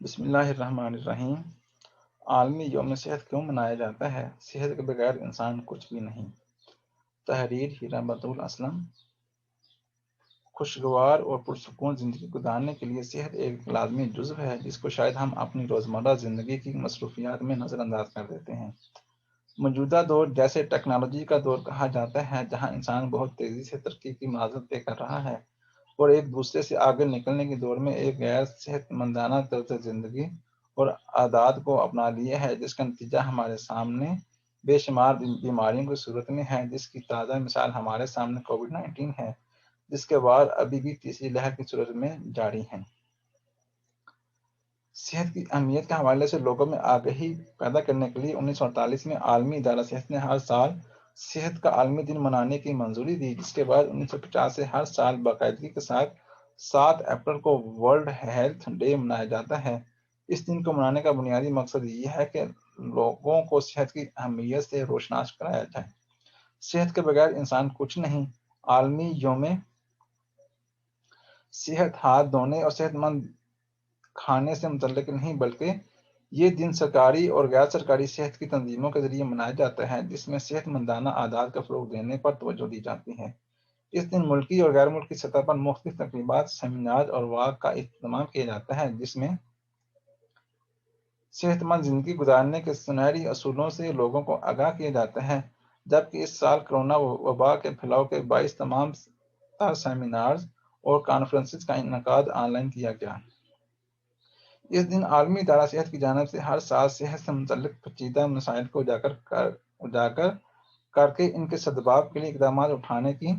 بسم اللہ الرحمن الرحیم۔ عالمی یوم صحت کیوں منایا جاتا ہے؟ صحت کے بغیر انسان کچھ بھی نہیں۔ تحریر ہیرا بطول اسلم۔ خوشگوار اور پرسکون زندگی گزارنے کے لیے صحت ایک لازمی جزو ہے جس کو شاید ہم اپنی روزمرہ زندگی کی مصروفیات میں نظر انداز کر دیتے ہیں۔ موجودہ دور جیسے ٹیکنالوجی کا دور کہا جاتا ہے، جہاں انسان بہت تیزی سے ترقی کی معذرت طے کر رہا ہے اور ایک دوسرے سے آگے نکلنے کے دور میں ایک غیر صحت مندانہ طرز زندگی اور عادات کو اپنا لیا ہے، جس کا نتیجہ ہمارے سامنے بے شمار بیماریوں کی صورت میں ہے، جس کی تازہ مثال ہمارے سامنے کووڈ-19 ہے، جس کے بعد ابھی بھی تیسری لہر کی صورت میں جاری ہیں۔ صحت کی اہمیت کے حوالے سے لوگوں میں آگہی پیدا کرنے کے لیے 1948 میں عالمی ادارہ صحت نے ہر سال صحت کا عالمی دن منانے کی منظوری دی، جس کے بعد 1950 سے ہر سال باقاعدگی کے ساتھ 7 اپریل کو ورلڈ ہیلتھ ڈے منایا جاتا ہے۔ اس دن کو منانے کا بنیادی مقصد یہ ہے کہ لوگوں کو صحت کی اہمیت سے روشناس کرایا جائے۔ صحت کے بغیر انسان کچھ نہیں۔ عالمی یوم صحت ہاتھ دھونے اور صحت مند کھانے سے متعلق نہیں، بلکہ یہ دن سرکاری اور غیر سرکاری صحت کی تنظیموں کے ذریعے منایا جاتا ہے، جس میں صحت مندانہ عادات کا فروغ دینے پر توجہ دی جاتی ہے۔ اس دن ملکی اور غیر ملکی سطح پر مختلف تقریبات، سیمینار اور واک کا اہتمام کیا جاتا ہے، جس میں صحت مند زندگی گزارنے کے سنہری اصولوں سے لوگوں کو آگاہ کیا جاتا ہے۔ جبکہ اس سال کرونا وبا کے پھیلاؤ کے باعث تمام تر سیمینارز اور کانفرنسز کا انعقاد آن لائن کیا گیا۔ اس دن عالمی ادارہ صحت کی جانب سے ہر سال صحت سے متعلق پیچیدہ مسائل کو اجاگر کر کے ان کے سدباب کے لیے اقدامات اٹھانے کی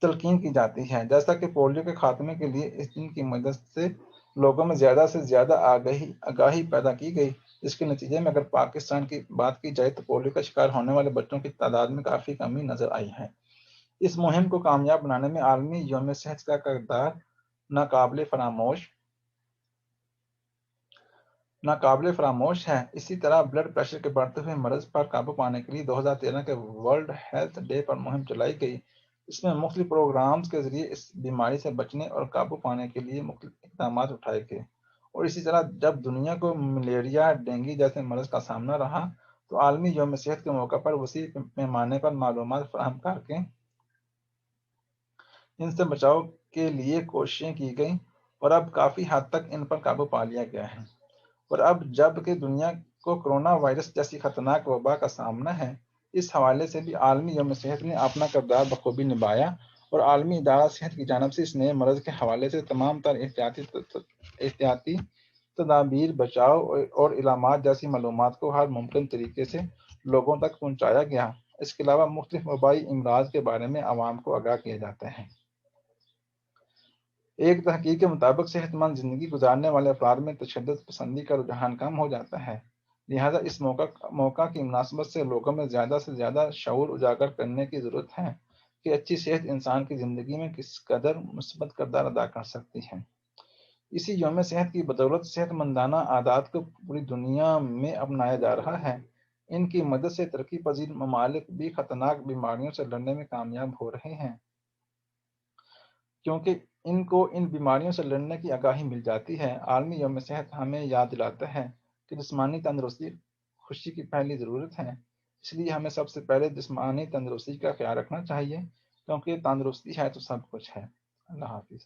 تلقین کی جاتی ہے، جیسا کہ پولیو کے خاتمے کے لیے اس دن کی مدد سے لوگوں میں زیادہ سے زیادہ آگاہی پیدا کی گئی، جس کے نتیجے میں اگر پاکستان کی بات کی جائے تو پولیو کا شکار ہونے والے بچوں کی تعداد میں کافی کمی نظر آئی ہے۔ اس مہم کو کامیاب بنانے میں عالمی یوم صحت کا کردار ناقابل فراموش ہے۔ اسی طرح بلڈ پریشر کے بڑھتے ہوئے مرض پر قابو پانے کے لیے 2013 کے ورلڈ ہیلتھ ڈے پر مہم چلائی گئی۔ اس میں مختلف پروگرامز کے ذریعے اس بیماری سے بچنے اور قابو پانے کے لیے مختلف اقدامات اٹھائے گئے۔ اور اسی طرح جب دنیا کو ملیریا، ڈینگی جیسے مرض کا سامنا رہا تو عالمی یوم صحت کے موقع پر وسیع پیمانے پر معلومات فراہم کر کے ان سے بچاؤ کے لیے کوششیں کی گئیں اور اب کافی حد تک ان پر قابو پا لیا گیا ہے۔ اور اب جب کہ دنیا کو کرونا وائرس جیسی خطرناک وبا کا سامنا ہے، اس حوالے سے بھی عالمی یوم صحت نے اپنا کردار بخوبی نبھایا اور عالمی ادارہ صحت کی جانب سے اس نئے مرض کے حوالے سے تمام تر احتیاطی تدابیر، بچاؤ اور علامات جیسی معلومات کو ہر ممکن طریقے سے لوگوں تک پہنچایا گیا۔ اس کے علاوہ مختلف وبائی امراض کے بارے میں عوام کو آگاہ کیا جاتا ہے۔ ایک تحقیق کے مطابق صحت مند زندگی گزارنے والے افراد میں تشدد پسندی کا رجحان کم ہو جاتا ہے، لہذا اس موقع کی مناسبت سے لوگوں میں زیادہ سے زیادہ شعور اجاگر کرنے کی ضرورت ہے کہ اچھی صحت انسان کی زندگی میں کس قدر مثبت کردار ادا کر سکتی ہے۔ اسی یوم صحت کی بدولت صحت مندانہ عادات کو پوری دنیا میں اپنایا جا رہا ہے۔ ان کی مدد سے ترقی پذیر ممالک بھی خطرناک بیماریوں سے لڑنے میں کامیاب ہو رہے ہیں، کیونکہ ان کو ان بیماریوں سے لڑنے کی آگاہی مل جاتی ہے۔ عالمی یوم صحت ہمیں یاد دلاتا ہے کہ جسمانی تندرستی خوشی کی پہلی ضرورت ہے، اس لیے ہمیں سب سے پہلے جسمانی تندرستی کا خیال رکھنا چاہیے، کیونکہ تندرستی ہے تو سب کچھ ہے۔ اللہ حافظ۔